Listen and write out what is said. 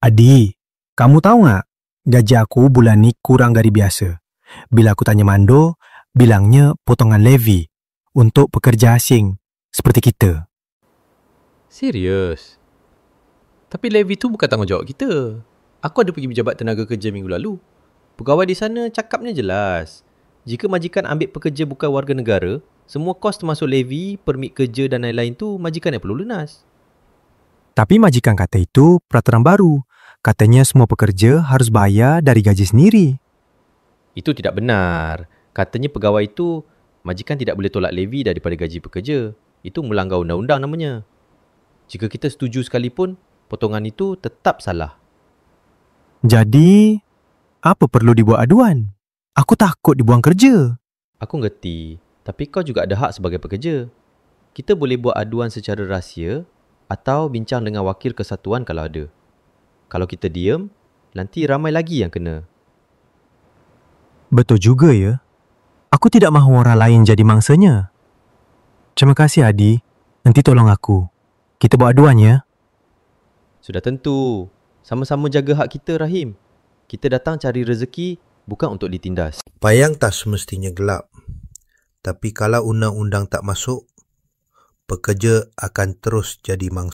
Adi, kamu tahu nggak? Gaji aku bulan ini kurang dari biasa. Bila aku tanya Mando, bilangnya potongan levy untuk pekerja asing seperti kita. Serius? Tapi levy tu bukan tanggungjawab kita. Aku ada pergi berjabat tenaga kerja minggu lalu. Pegawai di sana cakapnya jelas. Jika majikan ambil pekerja bukan warga negara, semua kos termasuk levy, permit kerja dan lain-lain tu majikan yang perlu lunas. Tapi majikan kata itu peraturan baru. Katanya semua pekerja harus bayar dari gaji sendiri. Itu tidak benar. Katanya pegawai itu, majikan tidak boleh tolak levy daripada gaji pekerja. Itu melanggar undang-undang namanya. Jika kita setuju sekalipun, potongan itu tetap salah. Jadi, apa perlu dibuat aduan? Aku takut dibuang kerja. Aku ngerti, tapi kau juga ada hak sebagai pekerja. Kita boleh buat aduan secara rahsia atau bincang dengan wakil kesatuan kalau ada. Kalau kita diam, nanti ramai lagi yang kena. Betul juga ya. Aku tidak mahu orang lain jadi mangsanya. Terima kasih Adi. Nanti tolong aku. Kita buat aduan ya. Sudah tentu. Sama-sama jaga hak kita, Rahim. Kita datang cari rezeki bukan untuk ditindas. Payang tak semestinya gelap. Tapi kalau undang-undang tak masuk, pekerja akan terus jadi mangsa.